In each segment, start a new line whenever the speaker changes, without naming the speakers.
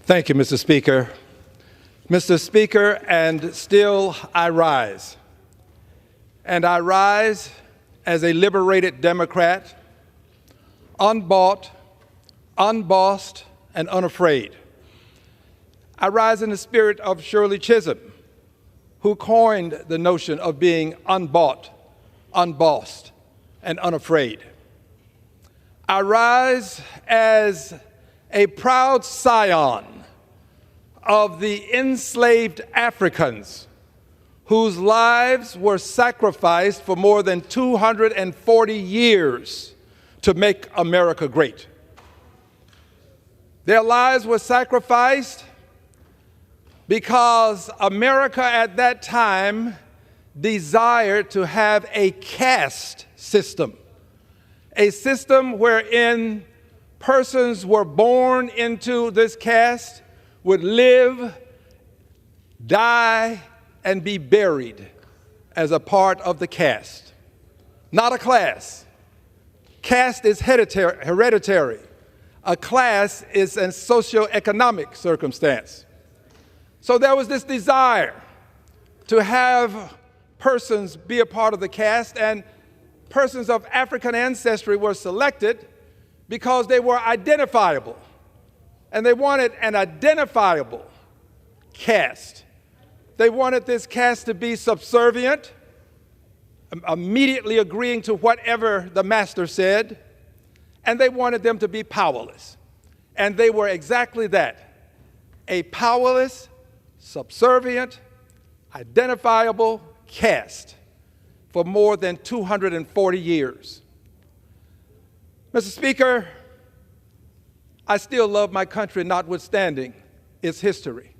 Thank you, Mr. Speaker. Mr. Speaker, and still I rise. And I rise as a liberated Democrat, unbought, unbossed, and unafraid. I rise in the spirit of Shirley Chisholm, who coined the notion of being unbought, unbossed, and unafraid. I rise as a proud scion of the enslaved Africans whose lives were sacrificed for more than 240 years to make America great. Their lives were sacrificed because America at that time desired to have a caste system, a system wherein persons were born into this caste, would live, die, and be buried as a part of the caste, not a class. Caste is hereditary. A class is a socioeconomic circumstance. So there was this desire to have persons be a part of the caste, and persons of African ancestry were selected because they were identifiable. And they wanted an identifiable caste. They wanted this caste to be subservient, immediately agreeing to whatever the master said, and they wanted them to be powerless. And they were exactly that, a powerless, subservient, identifiable caste for more than 240 years. Mr. Speaker, I still love my country notwithstanding its history.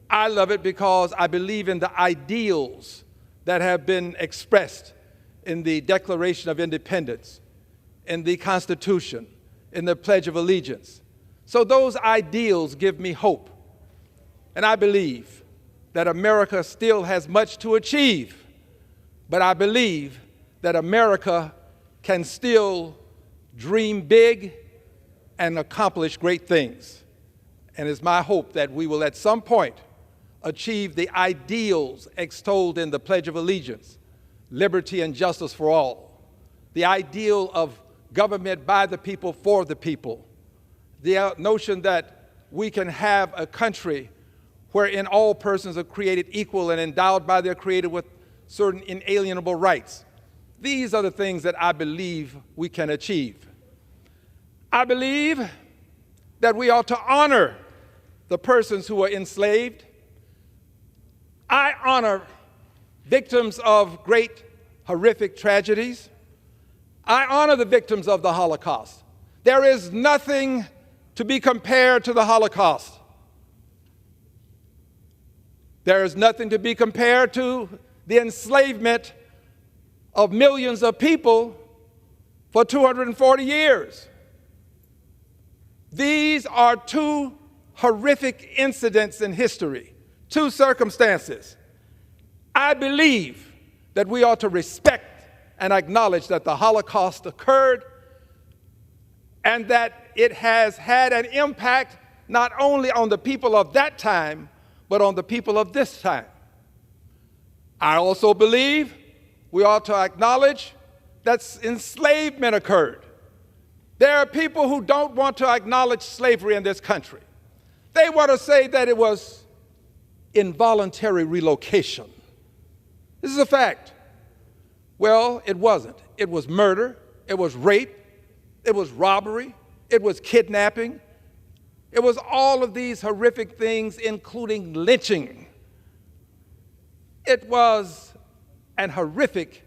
I love it because I believe in the ideals that have been expressed in the Declaration of Independence, in the Constitution, in the Pledge of Allegiance. So those ideals give me hope. And I believe that America still has much to achieve, but I believe that America can still dream big and accomplish great things. And it's my hope that we will at some point achieve the ideals extolled in the Pledge of Allegiance, liberty and justice for all, the ideal of government by the people for the people, the notion that we can have a country wherein all persons are created equal and endowed by their Creator with certain inalienable rights. These are the things that I believe we can achieve. I believe that we ought to honor the persons who were enslaved. I honor victims of great horrific tragedies. I honor the victims of the Holocaust. There is nothing to be compared to the Holocaust. There is nothing to be compared to the enslavement of millions of people for 240 years. These are two horrific incidents in history, two circumstances. I believe that we ought to respect and acknowledge that the Holocaust occurred and that it has had an impact not only on the people of that time, but on the people of this time. I also believe we ought to acknowledge that enslavement occurred. There are people who don't want to acknowledge slavery in this country. They want to say that it was involuntary relocation. This is a fact. Well, it wasn't. It was murder, it was rape, it was robbery, it was kidnapping. It was all of these horrific things, including lynching. It was an horrific,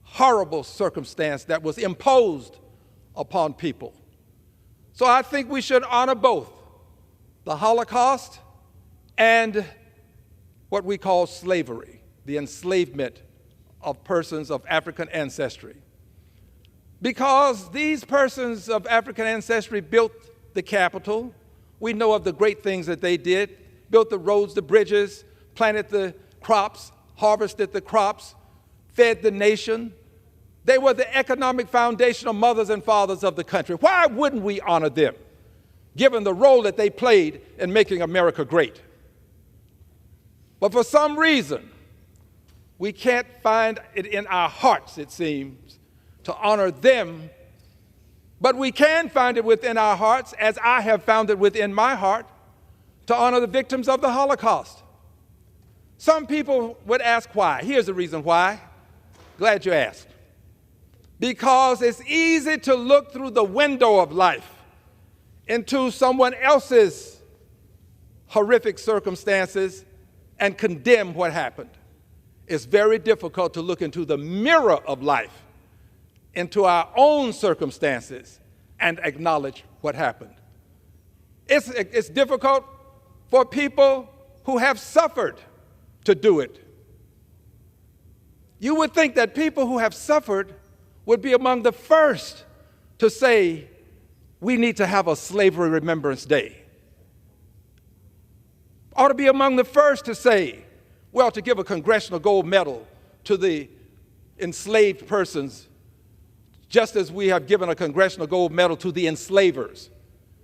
horrible circumstance that was imposed upon people. So I think we should honor both the Holocaust and what we call slavery, the enslavement of persons of African ancestry. Because these persons of African ancestry built the Capitol. We know of the great things that they did, built the roads, the bridges, planted the crops, harvested the crops, fed the nation. They were the economic foundational mothers and fathers of the country. Why wouldn't we honor them? given the role that they played in making America great. But for some reason, we can't find it in our hearts, it seems, to honor them. But we can find it within our hearts, as I have found it within my heart, to honor the victims of the Holocaust. Some people would ask why. Here's the reason why. Glad you asked. Because it's easy to look through the window of life into someone else's horrific circumstances and condemn what happened. It's very difficult to look into the mirror of life, into our own circumstances, and acknowledge what happened. It's difficult for people who have suffered to do it. You would think that people who have suffered would be among the first to say, we need to have a Slavery Remembrance Day. Ought to be among the first to say, well, to give a Congressional Gold Medal to the enslaved persons, just as we have given a Congressional Gold Medal to the enslavers.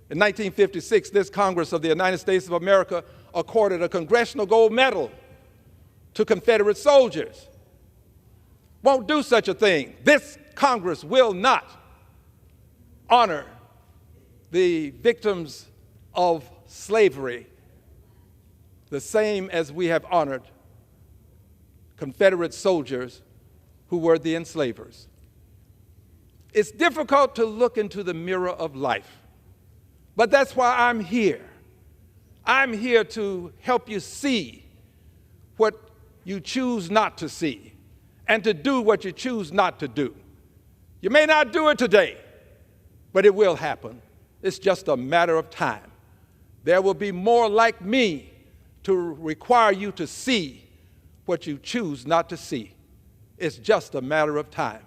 In 1956, this Congress of the United States of America accorded a Congressional Gold Medal to Confederate soldiers. Won't do such a thing. This Congress will not honor the victims of slavery the same as we have honored Confederate soldiers who were the enslavers. It's difficult to look into the mirror of life, but that's why I'm here. I'm here to help you see what you choose not to see and to do what you choose not to do. You may not do it today, but it will happen. It's just a matter of time. There will be more like me to require you to see what you choose not to see. It's just a matter of time.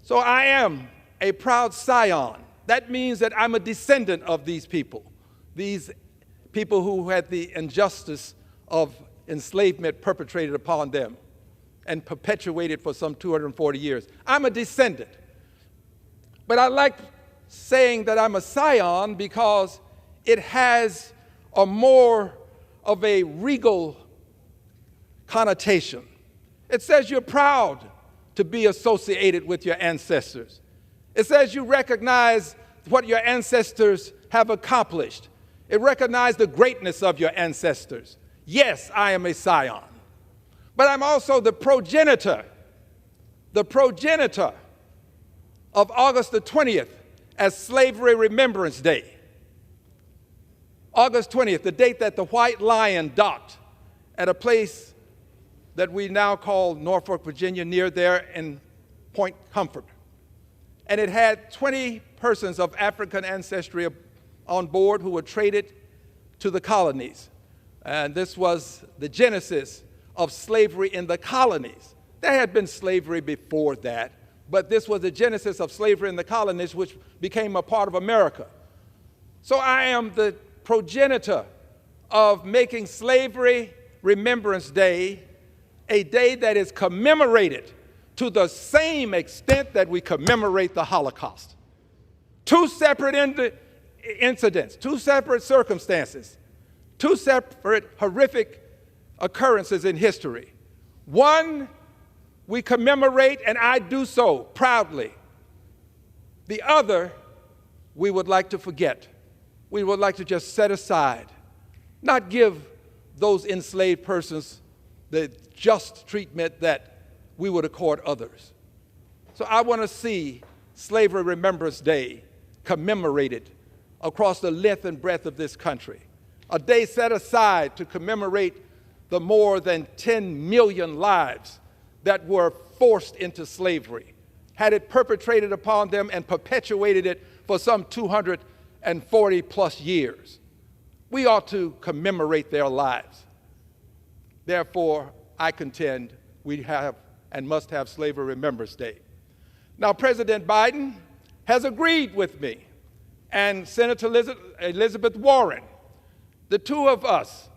So I am a proud scion. That means that I'm a descendant of these people who had the injustice of enslavement perpetrated upon them and perpetuated for some 240 years. I'm a descendant. But I like saying that I'm a scion because it has a more of a regal connotation. It says you're proud to be associated with your ancestors. It says you recognize what your ancestors have accomplished. It recognizes the greatness of your ancestors. Yes, I am a scion. But I'm also the progenitor of August the 20th as Slavery Remembrance Day. August 20th, the date that the White Lion docked at a place that we now call Norfolk, Virginia, near there in Point Comfort. And it had 20 persons of African ancestry on board who were traded to the colonies. And this was the genesis of slavery in the colonies. There had been slavery before that, but this was the genesis of slavery in the colonies, which became a part of America. So I am the progenitor of making Slavery Remembrance Day a day that is commemorated to the same extent that we commemorate the Holocaust. Two separate incidents, two separate circumstances, two separate horrific occurrences in history. One, we commemorate, and I do so proudly. The other, we would like to forget. We would like to just set aside, not give those enslaved persons the just treatment that we would accord others. So I want to see Slavery Remembrance Day commemorated across the length and breadth of this country. A day set aside to commemorate the more than 10 million lives that were forced into slavery, had it perpetrated upon them and perpetuated it for some 240 plus years. We ought to commemorate their lives. Therefore, I contend we have and must have Slavery Remembrance Day. Now, President Biden has agreed with me and Senator Elizabeth Warren. The two of us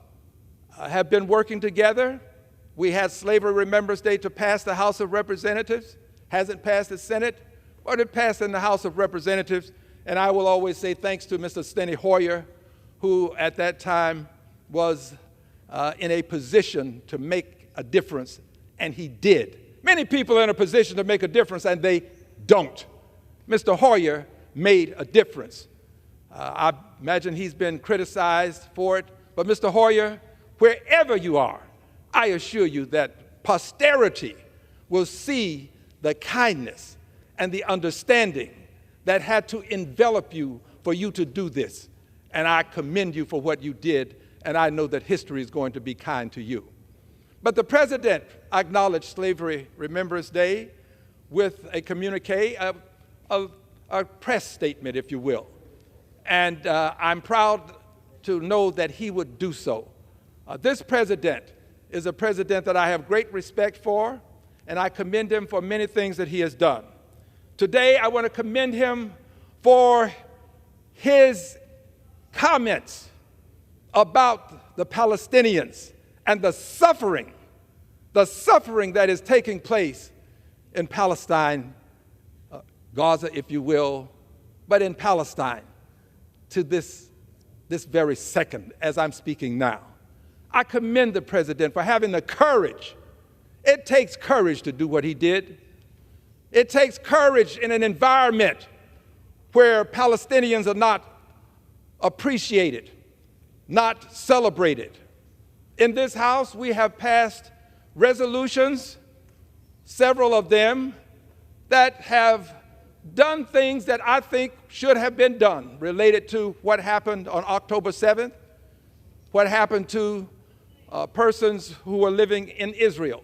have been working together. We had Slavery Remembrance Day to pass the House of Representatives. Hasn't passed the Senate, but it passed in the House of Representatives. And I will always say thanks to Mr. Steny Hoyer, who at that time was in a position to make a difference, and he did. Many people are in a position to make a difference, and they don't. Mr. Hoyer made a difference. I imagine he's been criticized for it, but Mr. Hoyer, wherever you are, I assure you that posterity will see the kindness and the understanding that had to envelop you for you to do this. And I commend you for what you did, and I know that history is going to be kind to you. But the president acknowledged Slavery Remembrance Day with a communique, a press statement, if you will. And I'm proud to know that he would do so. This president is a president that I have great respect for, and I commend him for many things that he has done. Today, I want to commend him for his comments about the Palestinians and the suffering that is taking place in Palestine, Gaza, if you will, but in Palestine to this very second as I'm speaking now. I commend the president for having the courage. It takes courage to do what he did. It takes courage in an environment where Palestinians are not appreciated, not celebrated. In this House, we have passed resolutions, several of them, that have done things that I think should have been done related to what happened on October 7th, what happened to persons who were living in Israel.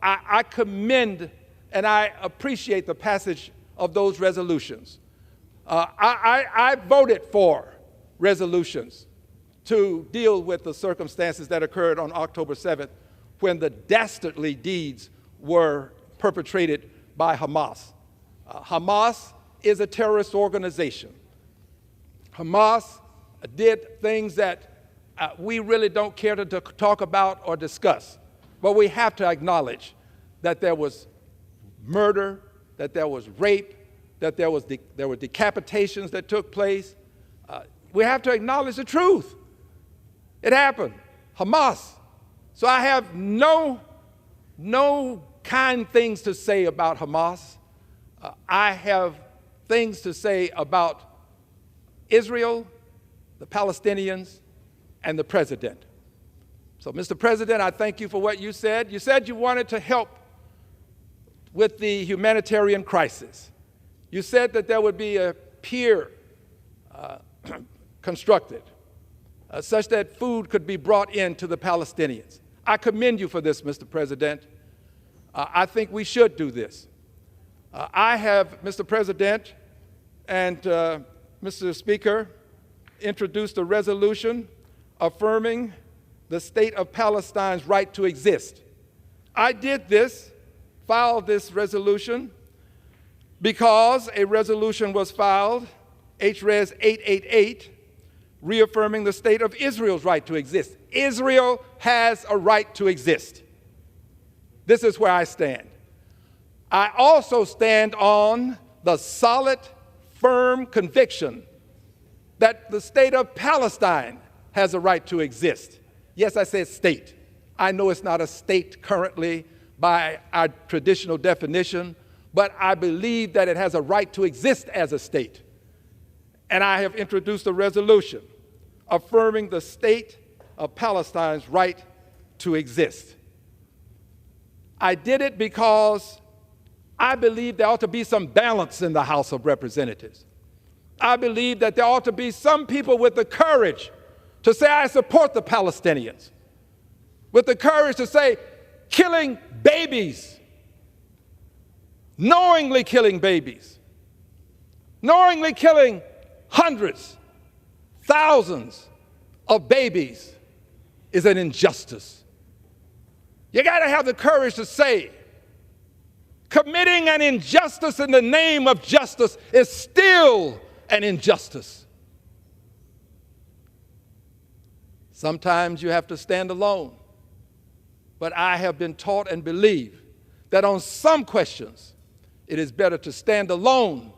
I commend and I appreciate the passage of those resolutions. I voted for resolutions to deal with the circumstances that occurred on October 7th when the dastardly deeds were perpetrated by Hamas. Hamas is a terrorist organization. Hamas did things that we really don't care to talk about or discuss, but we have to acknowledge that there was murder, that there was rape, that there were decapitations that took place. We have to acknowledge the truth. It happened. Hamas. So I have no kind things to say about Hamas. I have things to say about Israel, the Palestinians, and the president. So, Mr. President, I thank you for what you said. You said you wanted to help with the humanitarian crisis. You said that there would be a pier constructed such that food could be brought in to the Palestinians. I commend you for this, Mr. President. I think we should do this. I have, Mr. President and Mr. Speaker, introduced a resolution affirming the state of Palestine's right to exist. I did this, filed this resolution, because a resolution was filed, HRes 888, reaffirming the state of Israel's right to exist. Israel has a right to exist. This is where I stand. I also stand on the solid, firm conviction that the state of Palestine has a right to exist. Yes, I said state. I know it's not a state currently by our traditional definition, but I believe that it has a right to exist as a state. And I have introduced a resolution affirming the state of Palestine's right to exist. I did it because I believe there ought to be some balance in the House of Representatives. I believe that there ought to be some people with the courage to say, I support the Palestinians, with the courage to say, killing babies, knowingly killing babies, knowingly killing hundreds, thousands of babies is an injustice. You got to have the courage to say, committing an injustice in the name of justice is still an injustice. Sometimes you have to stand alone. But I have been taught and believe that on some questions, it is better to stand alone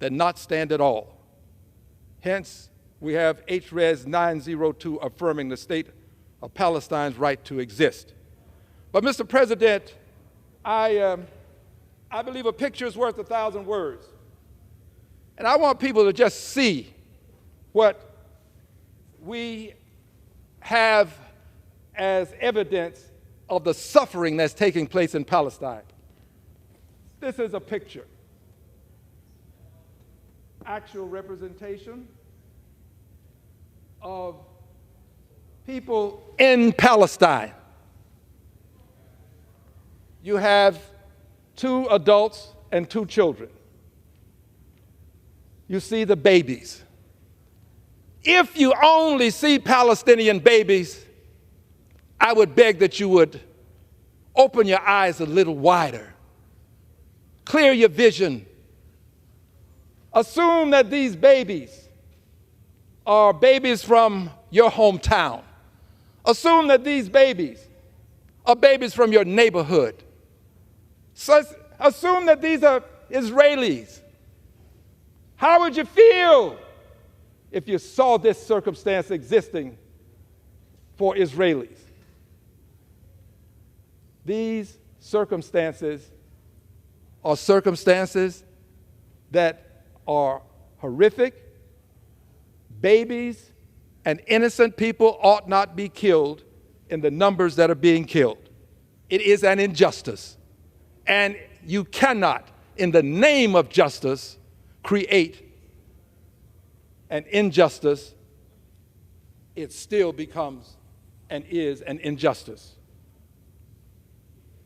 than not stand at all. Hence, we have HRES 902 affirming the state of Palestine's right to exist. But Mr. President, I believe a picture is worth 1,000 words. And I want people to just see what we have as evidence of the suffering that's taking place in Palestine. This is a picture. Actual representation of people in Palestine. You have 2 adults and 2 children. You see the babies. If you only see Palestinian babies, I would beg that you would open your eyes a little wider. Clear your vision. Assume that these babies are babies from your hometown. Assume that these babies are babies from your neighborhood. So assume that these are Israelis. How would you feel if you saw this circumstance existing for Israelis? These circumstances are circumstances that are horrific. Babies and innocent people ought not be killed in the numbers that are being killed. It is an injustice. And you cannot, in the name of justice, create an injustice. It still becomes and is an injustice.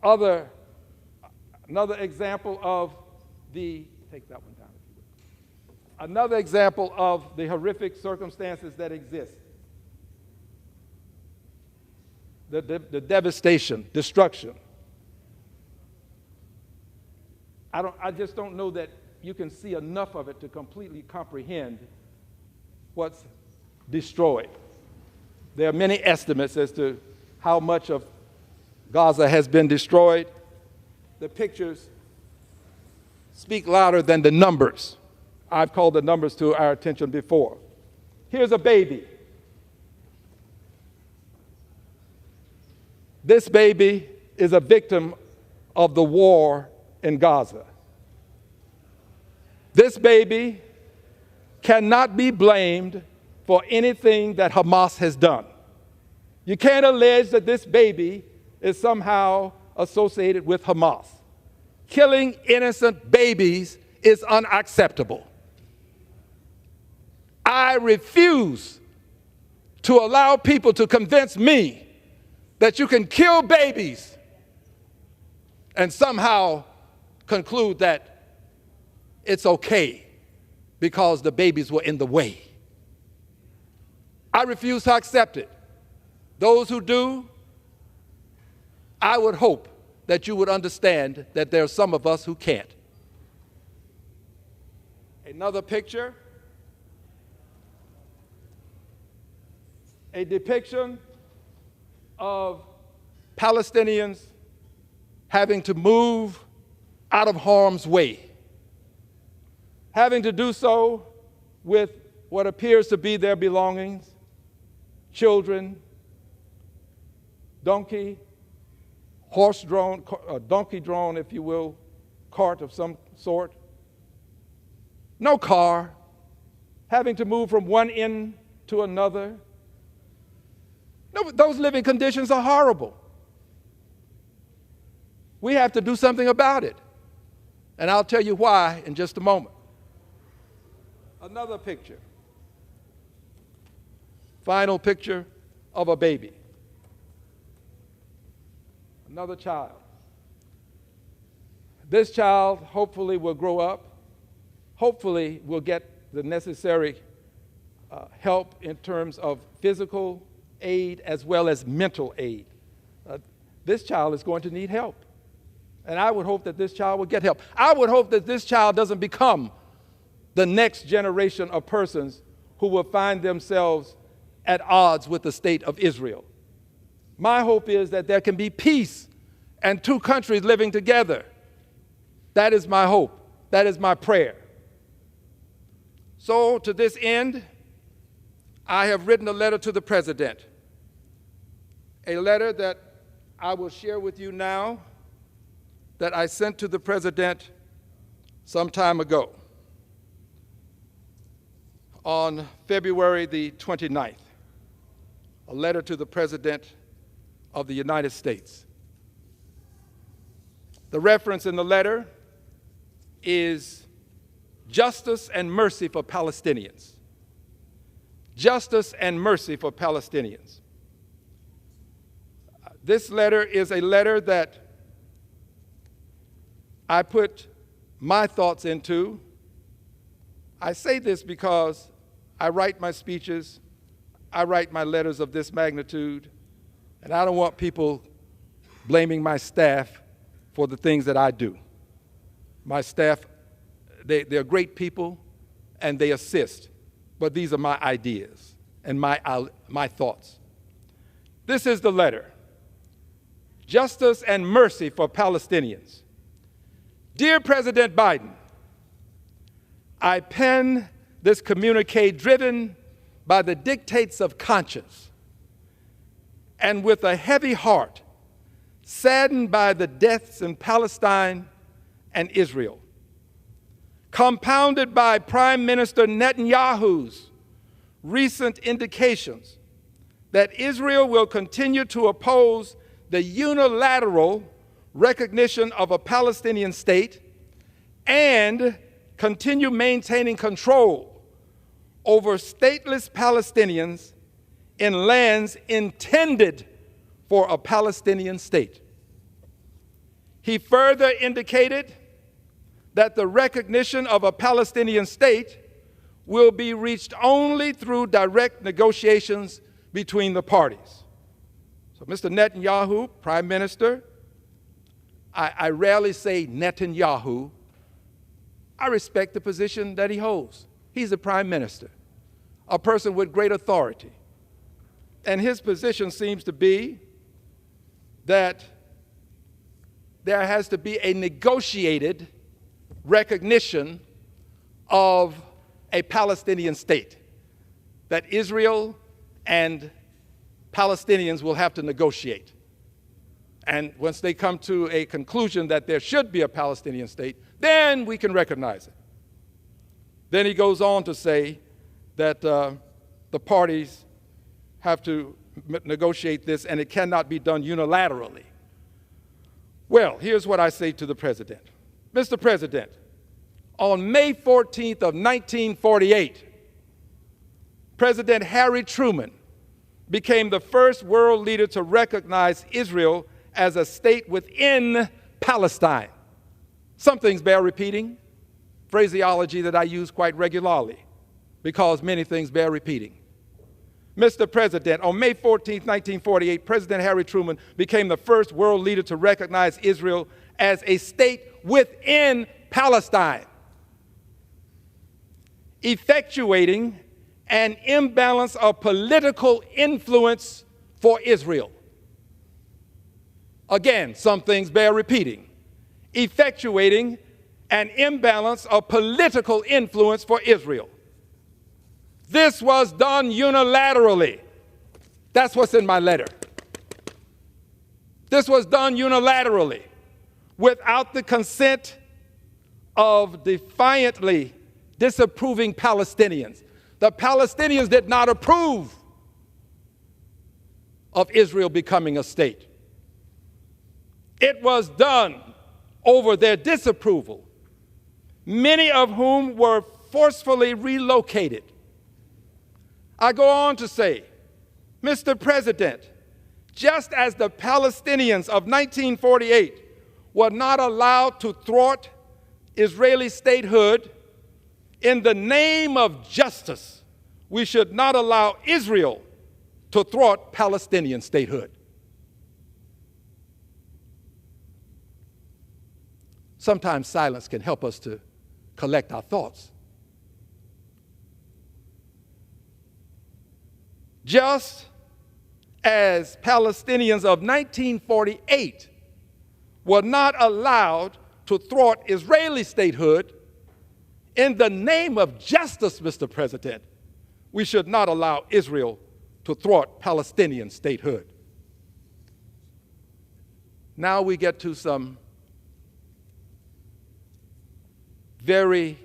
Another example of take that one down if you would. Another example of the horrific circumstances that exist. The devastation, destruction. I just don't know that you can see enough of it to completely comprehend what's destroyed. There are many estimates as to how much of Gaza has been destroyed. The pictures speak louder than the numbers. I've called the numbers to our attention before. Here's a baby. This baby is a victim of the war in Gaza. This baby cannot be blamed for anything that Hamas has done. You can't allege that this baby is somehow associated with Hamas. Killing innocent babies is unacceptable. I refuse to allow people to convince me that you can kill babies and somehow conclude that it's okay because the babies were in the way. I refuse to accept it. Those who do, I would hope that you would understand that there are some of us who can't. Another picture, a depiction of Palestinians having to move out of harm's way, having to do so with what appears to be their belongings, children, donkey, horse-drawn, donkey-drawn, if you will, cart of some sort. No car, having to move from one end to another. No, those living conditions are horrible. We have to do something about it. And I'll tell you why in just a moment. Another picture. Final picture of a baby. Another child. This child hopefully will grow up, hopefully will get the necessary help in terms of physical aid as well as mental aid. This child is going to need help. And I would hope that this child will get help. I would hope that this child doesn't become the next generation of persons who will find themselves at odds with the state of Israel. My hope is that there can be peace and two countries living together. That is my hope. That is my prayer. So to this end, I have written a letter to the President, a letter that I will share with you now that I sent to the President some time ago on February the 29th, a letter to the President of the United States. The reference in the letter is justice and mercy for Palestinians. Justice and mercy for Palestinians. This letter is a letter that I put my thoughts into. I say this because I write my speeches, I write my letters of this magnitude, and I don't want people blaming my staff for the things that I do. My staff, they're great people and they assist, but these are my ideas and my thoughts. This is the letter. Justice and mercy for Palestinians. Dear President Biden, I pen this communique driven by the dictates of conscience and with a heavy heart, saddened by the deaths in Palestine and Israel, compounded by Prime Minister Netanyahu's recent indications that Israel will continue to oppose the unilateral recognition of a Palestinian state and continue maintaining control over stateless Palestinians in lands intended for a Palestinian state. He further indicated that the recognition of a Palestinian state will be reached only through direct negotiations between the parties. So, Mr. Netanyahu, Prime Minister, I rarely say Netanyahu. I respect the position that he holds. He's a prime minister, a person with great authority. And his position seems to be that there has to be a negotiated recognition of a Palestinian state, that Israel and Palestinians will have to negotiate. And once they come to a conclusion that there should be a Palestinian state, then we can recognize it. Then he goes on to say that the parties have to negotiate this and it cannot be done unilaterally. Well, here's what I say to the President. Mr. President, on May 14th of 1948, President Harry Truman became the first world leader to recognize Israel as a state within Palestine. Some things bear repeating, phraseology that I use quite regularly because many things bear repeating. Mr. President, on May 14, 1948, President Harry Truman became the first world leader to recognize Israel as a state within Palestine, effectuating an imbalance of political influence for Israel. Again, some things bear repeating. Effectuating an imbalance of political influence for Israel. This was done unilaterally. That's what's in my letter. This was done unilaterally without the consent of defiantly disapproving Palestinians. The Palestinians did not approve of Israel becoming a state. It was done over their disapproval, many of whom were forcefully relocated. I go on to say, Mr. President, just as the Palestinians of 1948 were not allowed to thwart Israeli statehood, in the name of justice, we should not allow Israel to thwart Palestinian statehood. Sometimes silence can help us to collect our thoughts. Just as Palestinians of 1948 were not allowed to thwart Israeli statehood, In the name of justice, Mr. President, we should not allow Israel to thwart Palestinian statehood. Now we get to some very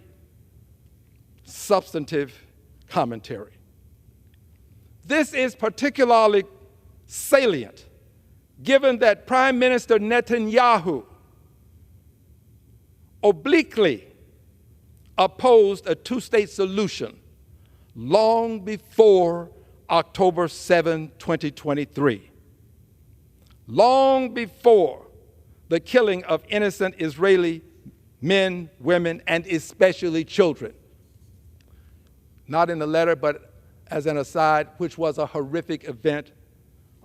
substantive commentary. This is particularly salient given that Prime Minister Netanyahu obliquely opposed a two-state solution long before October 7, 2023, long before the killing of innocent Israeli men, women, and especially children. Not in the letter, but as an aside, which was a horrific event,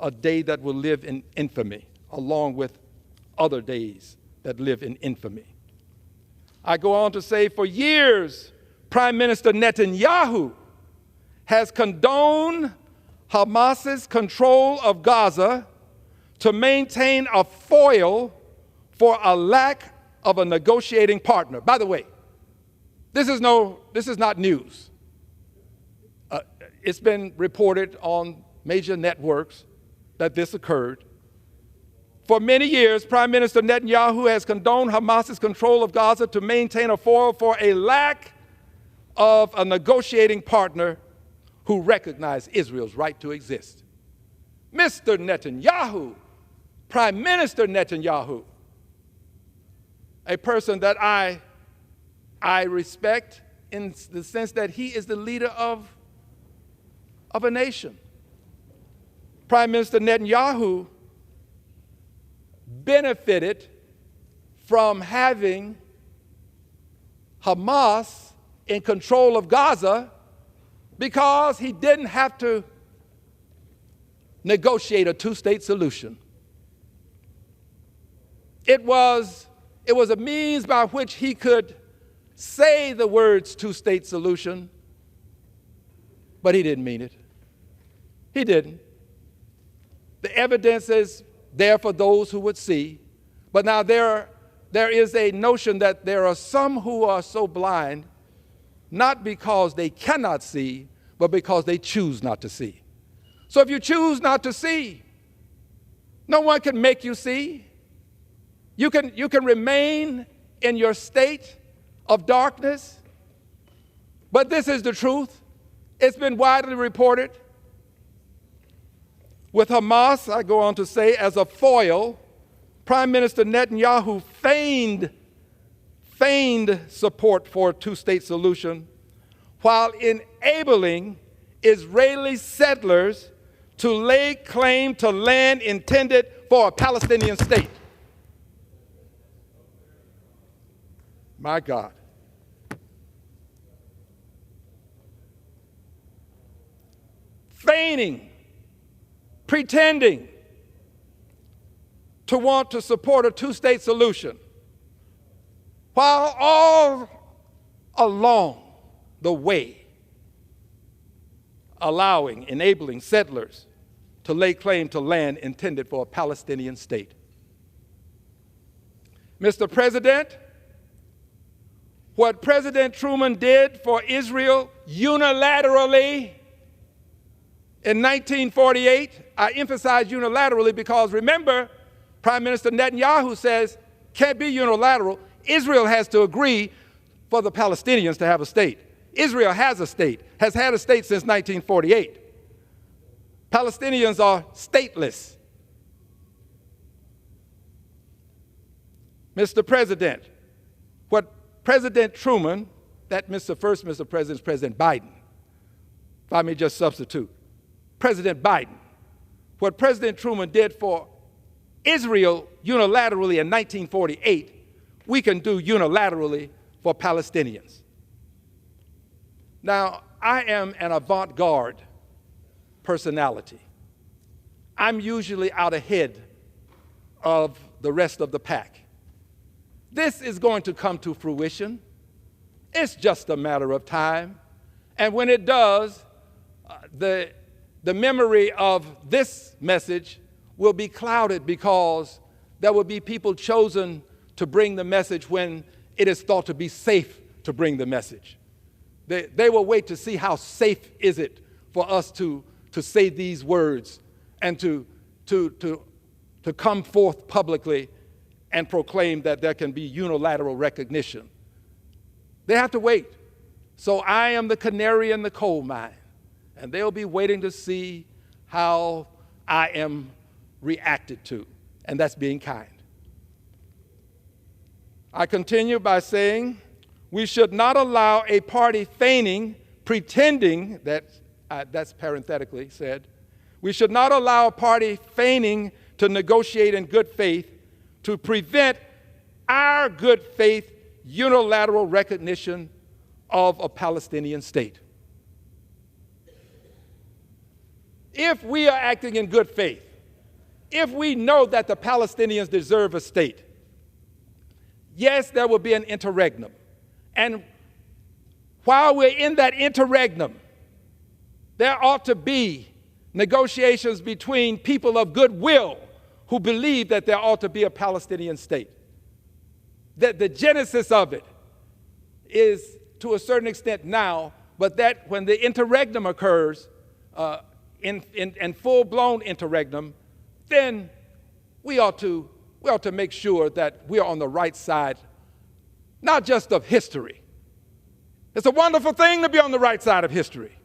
a day that will live in infamy, along with other days that live in infamy. I go on to say, for years, Prime Minister Netanyahu has condoned Hamas's control of Gaza to maintain a foil for a lack of a negotiating partner. By the way, this is not news. It's been reported on major networks that this occurred. For many years, Prime Minister Netanyahu has condoned Hamas's control of Gaza to maintain a foil for a lack of a negotiating partner who recognized Israel's right to exist. Mr. Netanyahu, Prime Minister Netanyahu, a person that I respect in the sense that he is the leader of a nation. Prime Minister Netanyahu benefited from having Hamas in control of Gaza because he didn't have to negotiate a two-state solution. It was a means by which he could say the words two-state solution, but he didn't mean it. He didn't. The evidence is there for those who would see, but now there is a notion that there are some who are so blind, not because they cannot see, but because they choose not to see. So if you choose not to see, no one can make you see. You can remain in your state of darkness, but this is the truth. It's been widely reported. With Hamas, I go on to say, as a foil, Prime Minister Netanyahu feigned support for a two-state solution while enabling Israeli settlers to lay claim to land intended for a Palestinian state. My God. Feigning, pretending to want to support a two-state solution, while all along the way enabling settlers to lay claim to land intended for a Palestinian state. Mr. President, what President Truman did for Israel unilaterally in 1948, I emphasize unilaterally because remember, Prime Minister Netanyahu says, can't be unilateral. Israel has to agree for the Palestinians to have a state. Israel has a state, has had a state since 1948. Palestinians are stateless. Mr. President, what President Truman, that Mr. President is President Biden, if I may just substitute, President Biden, what President Truman did for Israel unilaterally in 1948, we can do unilaterally for Palestinians. Now, I am an avant-garde personality. I'm usually out ahead of the rest of the pack. This is going to come to fruition. It's just a matter of time. And when it does, the memory of this message will be clouded because there will be people chosen to bring the message when it is thought to be safe to bring the message. They will wait to see how safe is it for us to say these words and to come forth publicly and proclaim that there can be unilateral recognition. They have to wait. So I am the canary in the coal mine, and they'll be waiting to see how I am reacted to, and that's being kind. I continue by saying we should not allow a party feigning, pretending, that's parenthetically said, we should not allow a party feigning to negotiate in good faith to prevent our good faith unilateral recognition of a Palestinian state. If we are acting in good faith, if we know that the Palestinians deserve a state, yes, there will be an interregnum. And while we're in that interregnum, there ought to be negotiations between people of goodwill who believe that there ought to be a Palestinian state. That the genesis of it is to a certain extent now, but that when the interregnum occurs, in full-blown interregnum, then we ought to make sure that we're on the right side, not just of history. It's a wonderful thing to be on the right side of history,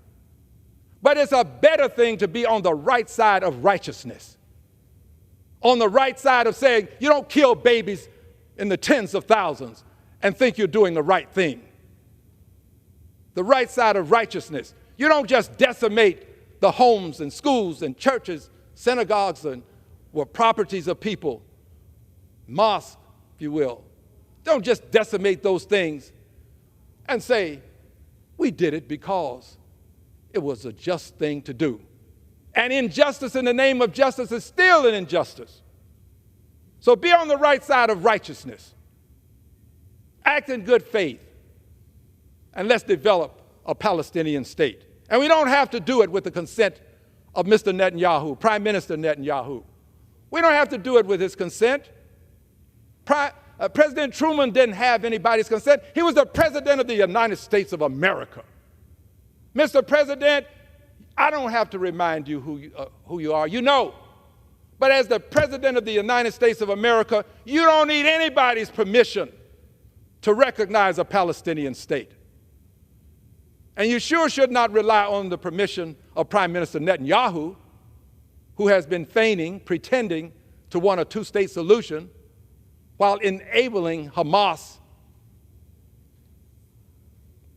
but it's a better thing to be on the right side of righteousness, on the right side of saying you don't kill babies in the tens of thousands and think you're doing the right thing. The right side of righteousness. You don't just decimate the homes and schools and churches, synagogues, and properties of people, mosques, if you will. Don't just decimate those things and say, we did it because it was a just thing to do. And injustice in the name of justice is still an injustice. So be on the right side of righteousness. Act in good faith. And let's develop a Palestinian state. And we don't have to do it with the consent of Mr. Netanyahu, Prime Minister Netanyahu. We don't have to do it with his consent. President Truman didn't have anybody's consent. He was the President of the United States of America. Mr. President, I don't have to remind you who you are. You know. But as the President of the United States of America, you don't need anybody's permission to recognize a Palestinian state. And you sure should not rely on the permission of Prime Minister Netanyahu, who has been feigning, pretending to want a two-state solution while enabling Hamas.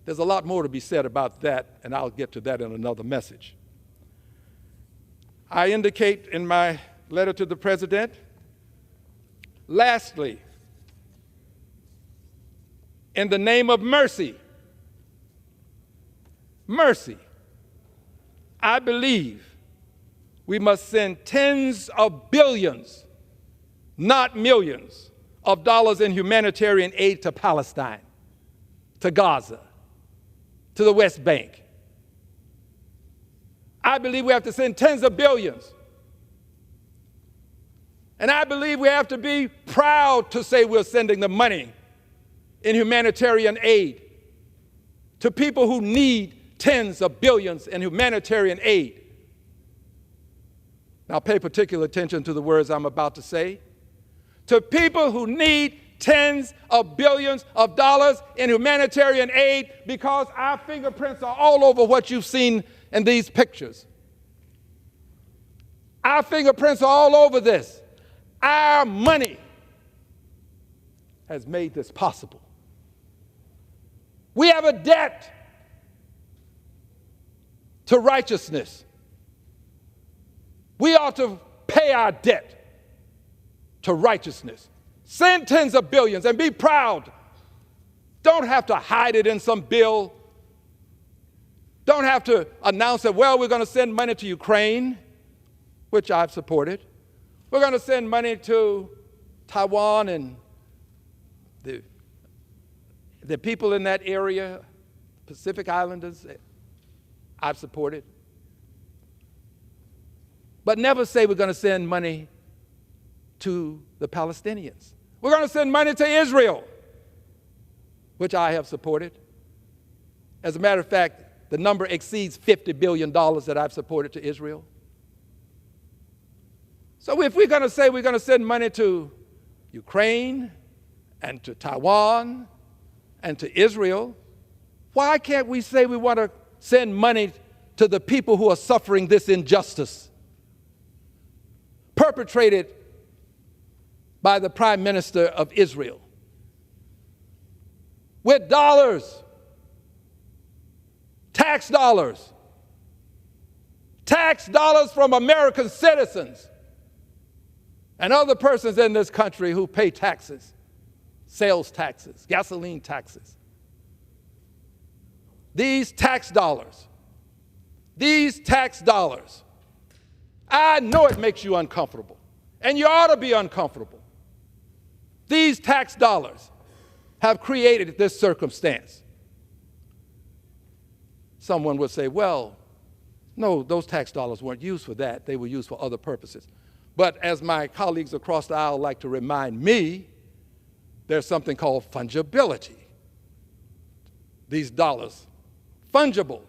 There's a lot more to be said about that, and I'll get to that in another message. I indicate in my letter to the President, lastly, in the name of mercy, I believe we must send tens of billions, not millions, of dollars in humanitarian aid to Palestine, to Gaza, to the West Bank. I believe we have to send tens of billions. And I believe we have to be proud to say we're sending the money in humanitarian aid to people who need tens of billions in humanitarian aid. Now pay particular attention to the words I'm about to say. To people who need tens of billions of dollars in humanitarian aid, because our fingerprints are all over what you've seen in these pictures. Our fingerprints are all over this. Our money has made this possible. We have a debt to righteousness. We ought to pay our debt to righteousness. Send tens of billions and be proud. Don't have to hide it in some bill. Don't have to announce that, well, we're going to send money to Ukraine, which I've supported. We're going to send money to Taiwan and the people in that area, Pacific Islanders, I've supported. But never say we're going to send money to the Palestinians. We're going to send money to Israel. which I have supported. As a matter of fact, the number exceeds $50 billion that I've supported to Israel. So if we're going to say we're going to send money to Ukraine and to Taiwan and to Israel, why can't we say we want to send money to the people who are suffering this injustice perpetrated by the Prime Minister of Israel with dollars, tax dollars from American citizens and other persons in this country who pay taxes, sales taxes, gasoline taxes. These tax dollars, I know it makes you uncomfortable, and you ought to be uncomfortable. These tax dollars have created this circumstance. Someone would say, well, no, those tax dollars weren't used for that. They were used for other purposes. But as my colleagues across the aisle like to remind me, there's something called fungibility. These dollars, fungible.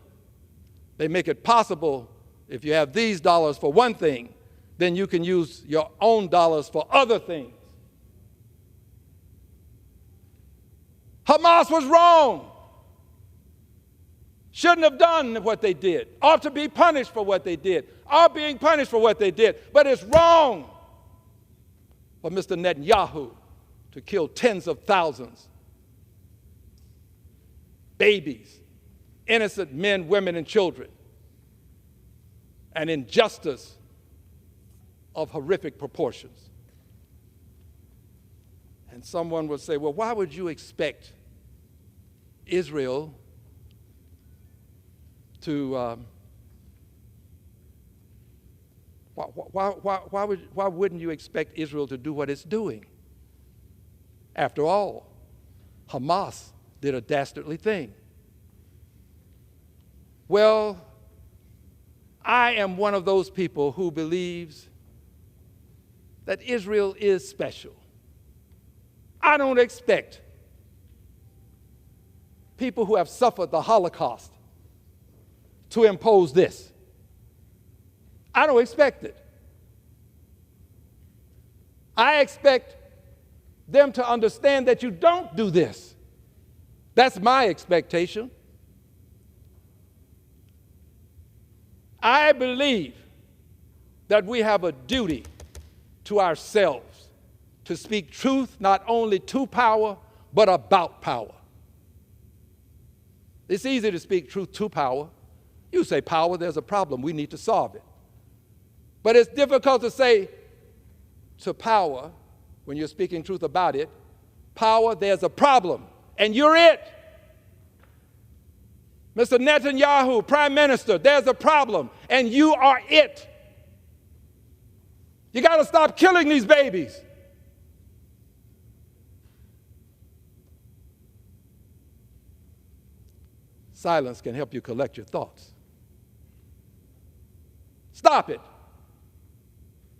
They make it possible, if you have these dollars for one thing, then you can use your own dollars for other things. Hamas was wrong. Shouldn't have done what they did. Ought to be punished for what they did. Are being punished for what they did. But it's wrong for Mr. Netanyahu to kill tens of thousands, babies, innocent men, women, and children. An injustice of horrific proportions. And someone would say, well, why would you expect Israel to, why wouldn't you expect Israel to do what it's doing? After all, Hamas did a dastardly thing. Well, I am one of those people who believes that Israel is special. I don't expect people who have suffered the Holocaust to impose this. I don't expect it. I expect them to understand that you don't do this. That's my expectation. I believe that we have a duty to ourselves to speak truth not only to power, but about power. It's easy to speak truth to power. You say, power, there's a problem, we need to solve it. But it's difficult to say to power, when you're speaking truth about it, power, there's a problem, and you're it. Mr. Netanyahu, Prime Minister, there's a problem, and you are it. You got to stop killing these babies. Silence can help you collect your thoughts. Stop it.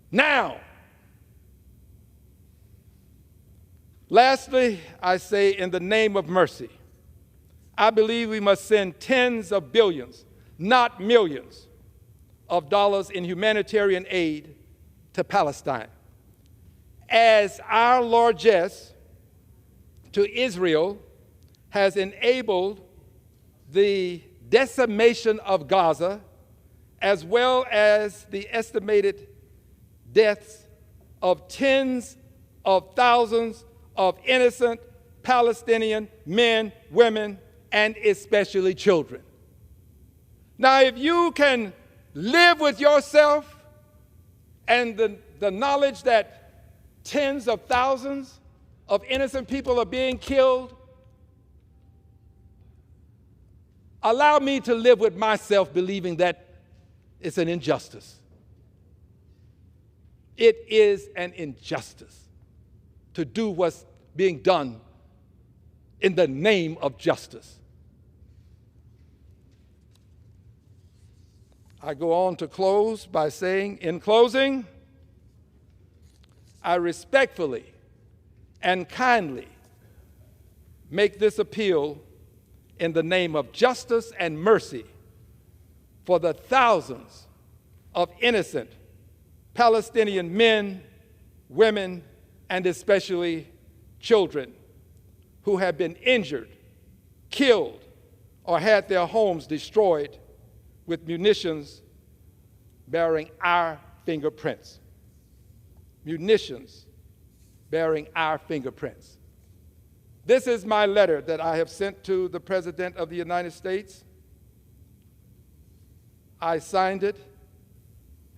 Now. Lastly, I say in the name of mercy, I believe we must send tens of billions, not millions, of dollars in humanitarian aid to Palestine. As our largesse to Israel has enabled the decimation of Gaza, as well as the estimated deaths of tens of thousands of innocent Palestinian men, women, and especially children. Now, if you can live with yourself and the knowledge that tens of thousands of innocent people are being killed, allow me to live with myself believing that it's an injustice. It is an injustice to do what's being done in the name of justice. I go on to close by saying, in closing, I respectfully and kindly make this appeal in the name of justice and mercy for the thousands of innocent Palestinian men, women, and especially children who have been injured, killed, or had their homes destroyed with munitions bearing our fingerprints. Munitions bearing our fingerprints. This is my letter that I have sent to the President of the United States. I signed it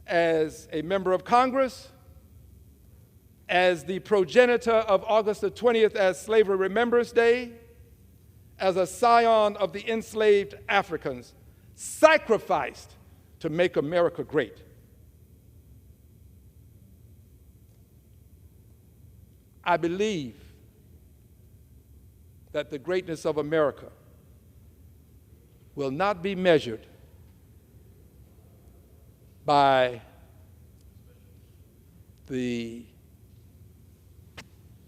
as a member of Congress, as the progenitor of August the 20th as Slavery Remembrance Day, as a scion of the enslaved Africans sacrificed to make America great. I believe that the greatness of America will not be measured by the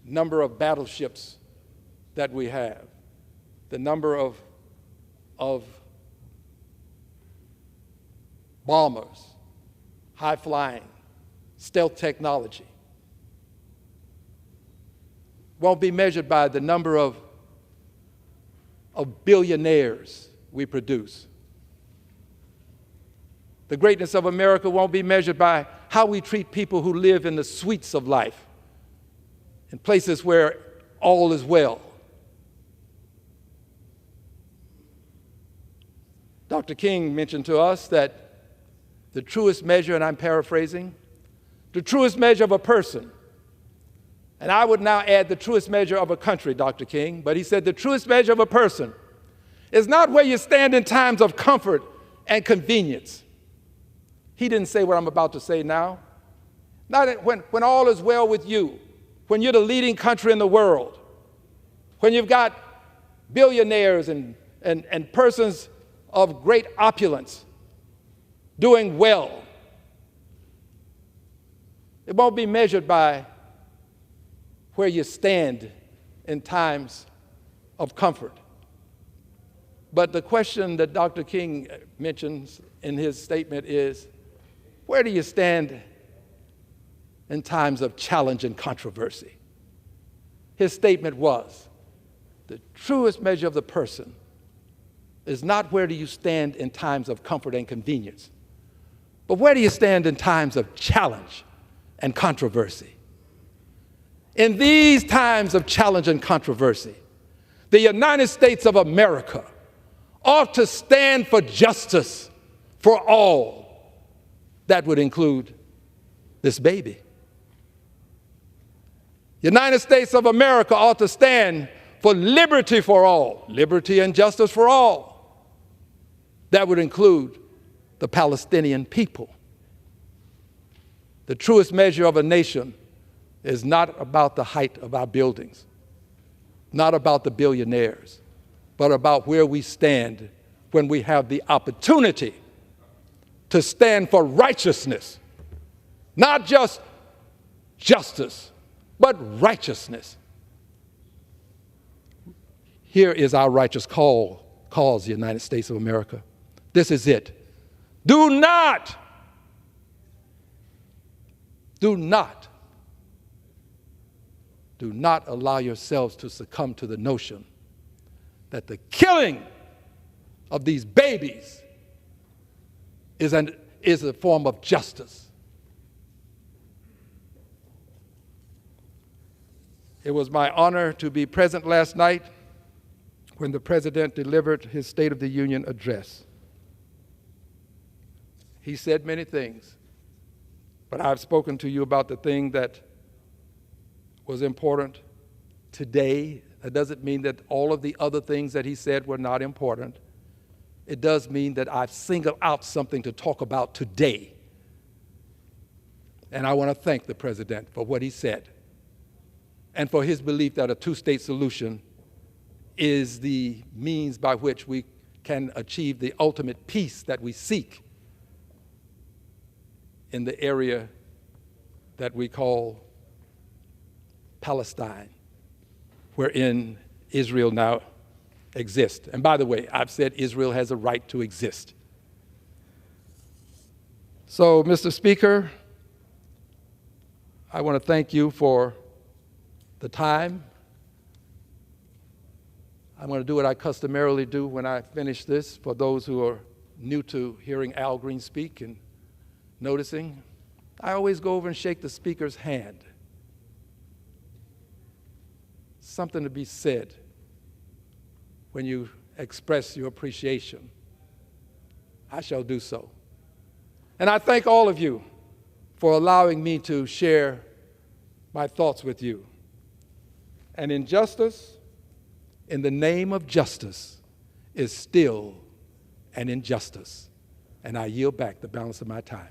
number of battleships that we have, the number of bombers, high-flying, stealth technology. Won't be measured by the number of billionaires we produce. The greatness of America won't be measured by how we treat people who live in the suites of life, in places where all is well. Dr. King mentioned to us that the truest measure, and I'm paraphrasing, the truest measure of a person, and I would now add the truest measure of a country, Dr. King, but he said the truest measure of a person is not where you stand in times of comfort and convenience. He didn't say what I'm about to say now. Not when all is well with you, when you're the leading country in the world, when you've got billionaires and persons of great opulence doing well. It won't be measured by where you stand in times of comfort. But the question that Dr. King mentions in his statement is, where do you stand in times of challenge and controversy? His statement was, the truest measure of the person is not where do you stand in times of comfort and convenience, but where do you stand in times of challenge and controversy? In these times of challenge and controversy, the United States of America ought to stand for justice for all. That would include this baby. United States of America ought to stand for liberty for all, liberty and justice for all. That would include the Palestinian people. The truest measure of a nation is not about the height of our buildings, not about the billionaires, but about where we stand when we have the opportunity to stand for righteousness, not just justice, but righteousness. Here is our righteous cause, the United States of America. This is it. Do not allow yourselves to succumb to the notion that the killing of these babies is a form of justice. It was my honor to be present last night when the President delivered his State of the Union address. He said many things, but I've spoken to you about the thing that was important today. That doesn't mean that all of the other things that he said were not important. It does mean that I've singled out something to talk about today. And I want to thank the President for what he said and for his belief that a two-state solution is the means by which we can achieve the ultimate peace that we seek in the area that we call Palestine, wherein Israel now exists. And by the way, I've said Israel has a right to exist. So, Mr. Speaker, I want to thank you for the time. I'm going to do what I customarily do when I finish this for those who are new to hearing Al Green speak and noticing. I always go over and shake the speaker's hand. Something to be said when you express your appreciation. I shall do so. And I thank all of you for allowing me to share my thoughts with you. And injustice, in the name of justice, is still an injustice. And I yield back the balance of my time.